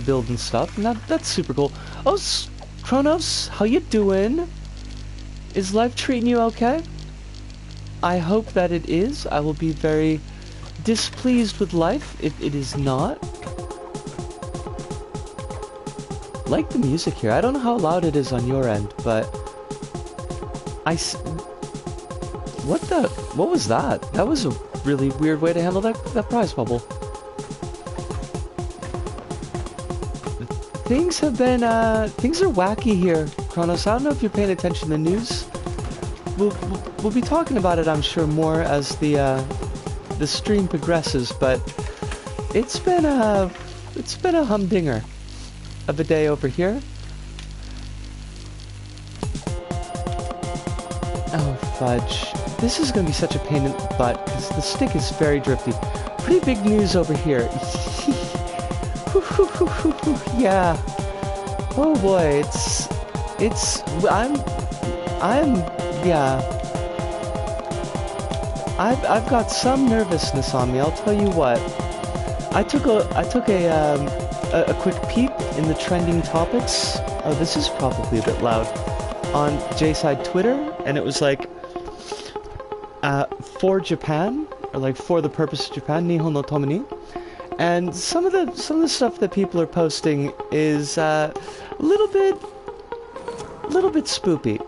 build and stuff, and that's super cool. Oh, Kronos, how you doing? Is life treating you okay? I hope that it is. I will be very displeased with life if it is not. Like the music here. I don't know how loud it is on your end, but what was that? That was a really weird way to handle that prize bubble. Things have been, things are wacky here, Kronos. I don't know if you're paying attention to the news. We'll be talking about it, I'm sure, more as the stream progresses, but it's been a humdinger of a day over here. Oh, fudge. This is gonna be such a pain in the butt, because the stick is very drifty. Pretty big news over here. Yeah. Oh boy, yeah. I've got some nervousness on me, I'll tell you what. I took a quick peep in the trending topics. Oh, this is probably a bit loud. On J-Side Twitter, and it was like, for Japan, or like for the purpose of Japan, Nihon no Tomoni. And some of the stuff that people are posting is a little bit spoopy.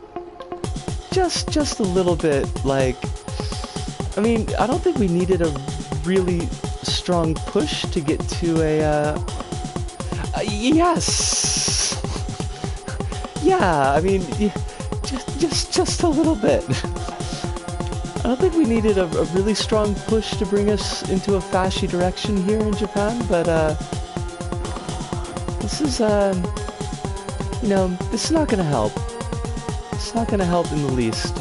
Just a little bit, like, I mean, I don't think we needed a really strong push to get to a yes. Yeah, I mean, just a little bit. I don't think we needed a really strong push to bring us into a fashy direction here in Japan, but this is, you know, this is not gonna help. It's not gonna help in the least.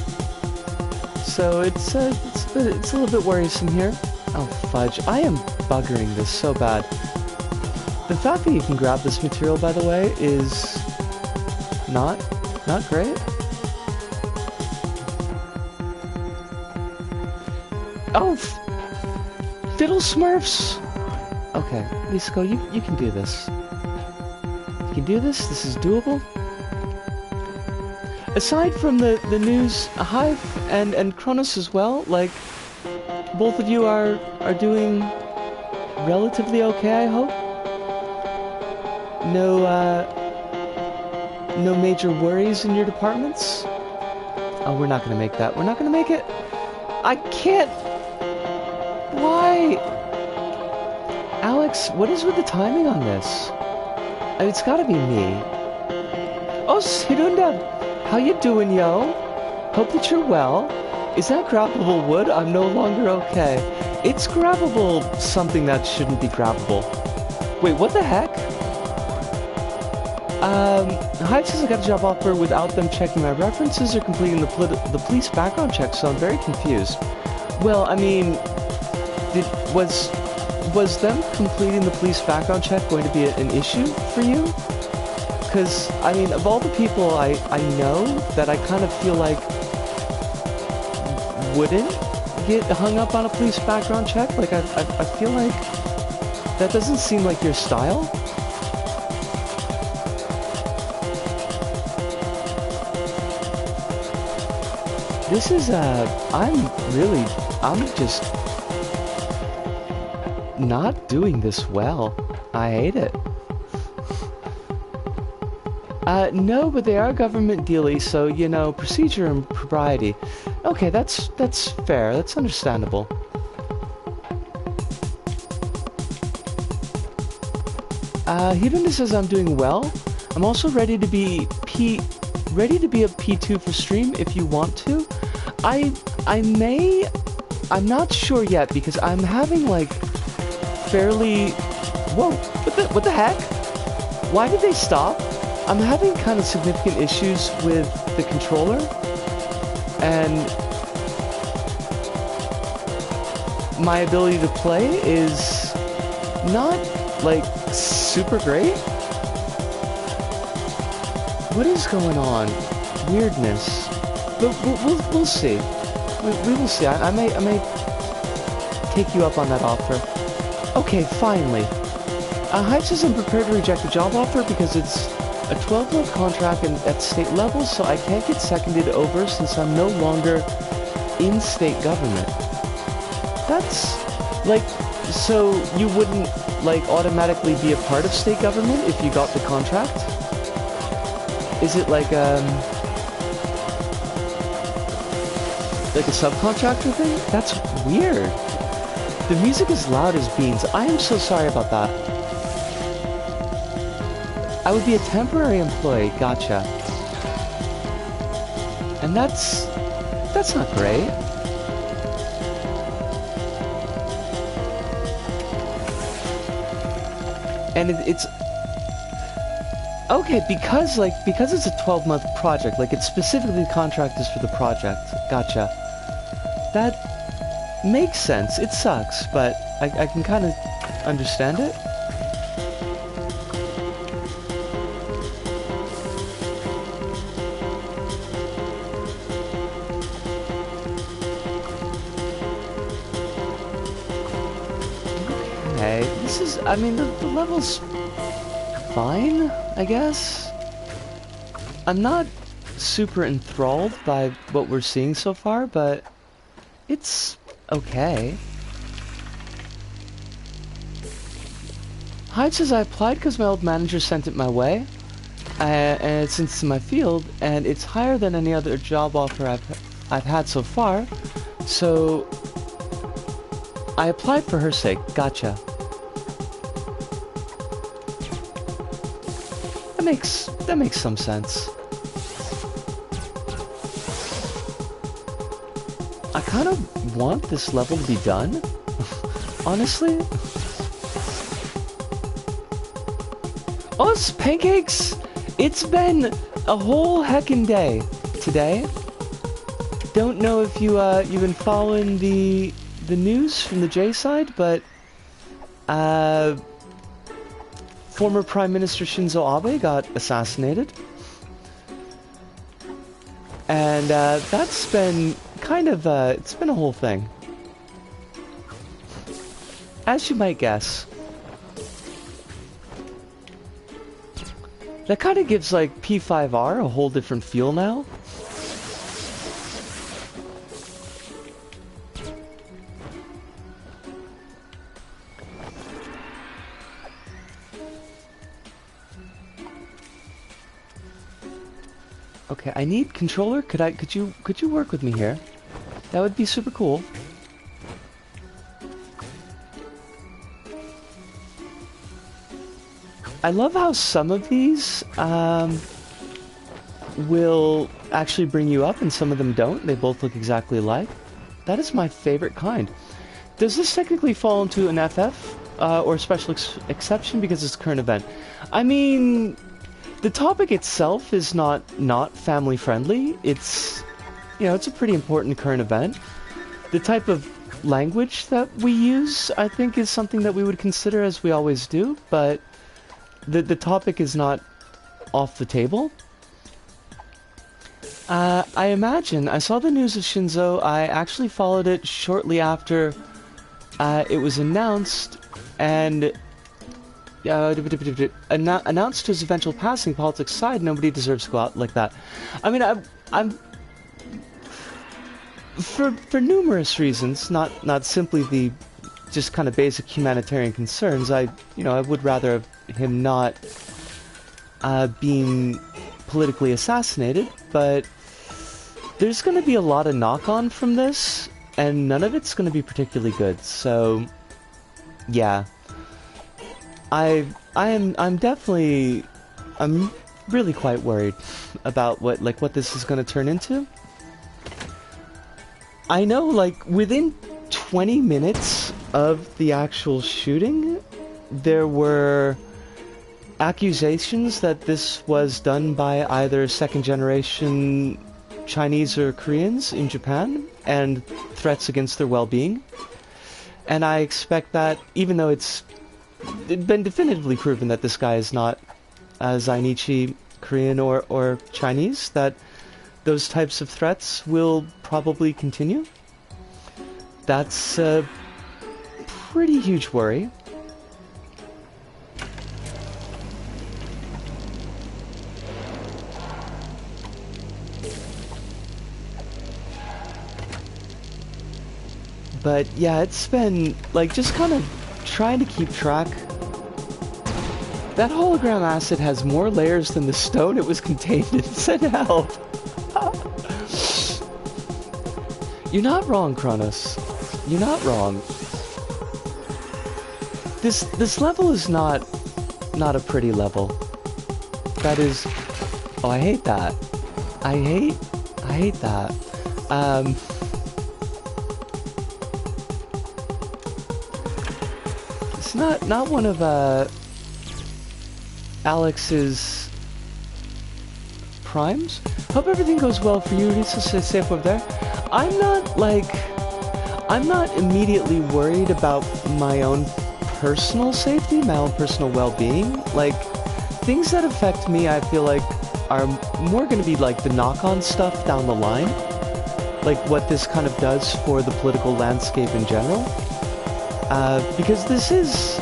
So it's a little bit worrisome here. Oh fudge! I am buggering this so bad. The fact that you can grab this material, by the way, is not great. Oh, Fiddle Smurfs! Okay, Lisco, you can do this. You can do this, this is doable. Aside from the news, Hive and Kronos as well, like, both of you are doing relatively okay, I hope? No major worries in your departments? Oh, we're not gonna make that. We're not gonna make it! I can't! Why? Alex, what is with the timing on this? It's gotta be me. Oh, Hirunda! How you doing, yo? Hope that you're well. Is that grabbable wood? I'm no longer okay. It's grabbable something that shouldn't be grabbable. Wait, what the heck? Hive says I got a job offer without them checking my references or completing the police background check, so I'm very confused. Well, I mean, was them completing the police background check going to be an issue for you? Because, I mean, of all the people I know that I kind of feel like wouldn't get hung up on a police background check, like, I feel like that doesn't seem like your style. This is, I'm just not doing this well. I hate it. No, but they are government dealy, so, you know, procedure and propriety. Okay, that's fair, that's understandable. Hirunda says I'm doing well. I'm also ready to be a P2 for stream if you want to. I'm not sure yet because I'm having like fairly, whoa, what the heck? Why did they stop? I'm having kind of significant issues with the controller and my ability to play is not like super great. What is going on? Weirdness. But we'll see. We will see. I may take you up on that offer. Okay, finally. Hyde says I'm prepared to reject the job offer because it's a 12-month contract and at state level, so I can't get seconded over since I'm no longer in state government. That's, like, so you wouldn't, like, automatically be a part of state government if you got the contract? Is it like a subcontractor thing? That's weird. The music is loud as beans. I am so sorry about that. I would be a temporary employee. Gotcha. And that's not great. And it's okay because it's a 12-month project. Like, it's specifically the contract is for the project. Gotcha. That makes sense. It sucks, but I can kind of understand it. Okay, this is, I mean, the level's fine, I guess. I'm not super enthralled by what we're seeing so far, but it's okay. Hyde says I applied because my old manager sent it my way, and since it's in my field, and it's higher than any other job offer I've had so far, so I applied for her sake. Gotcha. That makes some sense. I kind of want this level to be done, honestly. Oh, it's pancakes! It's been a whole heckin' day today. Don't know if you've been following the news from the J side, but former Prime Minister Shinzo Abe got assassinated. And that's been kind of, it's been a whole thing. As you might guess. That kind of gives, like, P5R a whole different feel now. Okay, I need controller. Could you work with me here? That would be super cool. I love how some of these will actually bring you up and some of them don't. They both look exactly alike. That is my favorite kind. Does this technically fall into an FF or special exception because it's a current event? I mean, the topic itself is not family friendly. It's, you know, it's a pretty important current event. The type of language that we use, I think, is something that we would consider, as we always do, but the topic is not off the table. I imagine, I saw the news of Shinzo. I actually followed it shortly after it was announced, and announced his eventual passing. Politics aside, nobody deserves to go out like that. I mean, I'm for numerous reasons, not simply the just kind of basic humanitarian concerns. I would rather have him not being politically assassinated, but there's going to be a lot of knock-on from this, and none of it's going to be particularly good. So, yeah, I'm really quite worried about what this is going to turn into. I know, like, within 20 minutes of the actual shooting, there were accusations that this was done by either second-generation Chinese or Koreans in Japan, and threats against their well-being. And I expect that, even though it's been definitively proven that this guy is not Zainichi Korean or Chinese, that those types of threats will probably continue. That's a pretty huge worry. But yeah, it's been like just kind of trying to keep track. That hologram acid has more layers than the stone it was contained in. Said help. You're not wrong, Kronos. You're not wrong. This level is not a pretty level. That is. Oh, I hate that. I hate that. It's not one of Alex's primes. Hope everything goes well for you. It's just safe over there. I'm not immediately worried about my own personal safety, my own personal well-being. Like, things that affect me, I feel like, are more going to be like the knock-on stuff down the line. Like what this kind of does for the political landscape in general. Because this is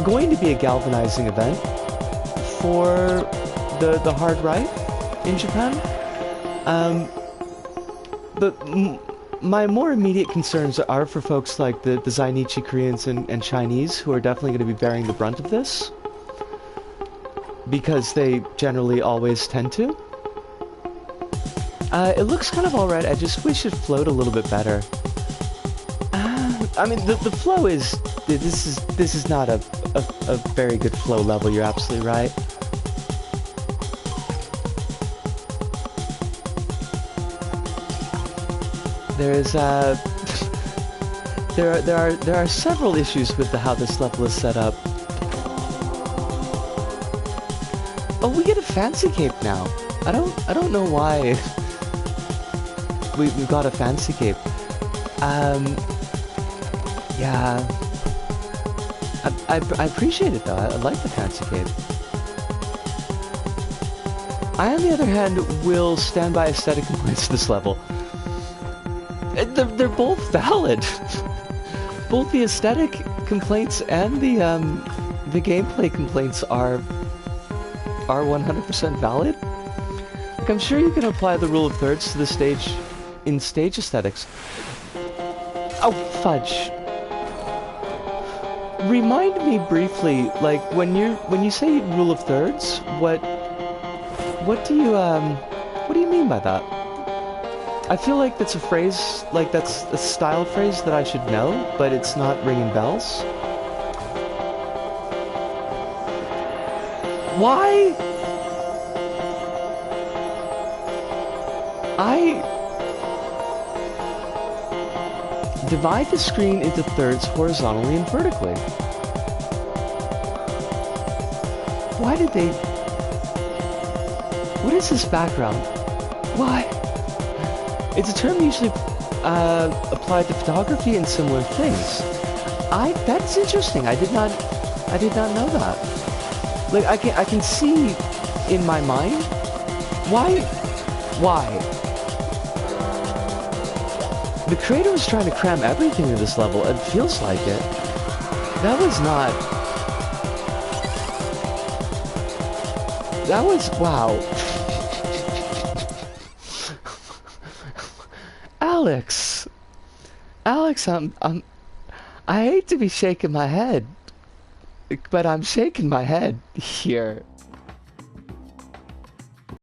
going to be a galvanizing event for the hard right in Japan. But my more immediate concerns are for folks like the Zainichi Koreans and Chinese, who are definitely going to be bearing the brunt of this. Because they generally always tend to. It looks kind of alright, I just wish it flowed a little bit better. I mean, the flow is... This is not a very good flow level, you're absolutely right. There is, there are several issues with how this level is set up. Oh, we get a fancy cape now. I don't know why we've got a fancy cape. Yeah. I appreciate it though. I like the fancy cape. I, on the other hand, will stand by aesthetic complaints to this level. They're both valid. Both the aesthetic complaints and the gameplay complaints are 100% valid. Like, I'm sure you can apply the rule of thirds to the stage in stage aesthetics. Oh, fudge. Remind me briefly, like, when you say rule of thirds, what do you mean by that? I feel like that's a phrase, like that's a style phrase that I should know, but it's not ringing bells. Why? I divide the screen into thirds horizontally and vertically. Why did they... What is this background? Why? It's a term usually applied to photography and similar things. That's interesting. I did not know that. Like, I can see in my mind why the creator was trying to cram everything into this level. It feels like it. That was not. That was wow. Alex, I hate to be shaking my head, but I'm shaking my head here.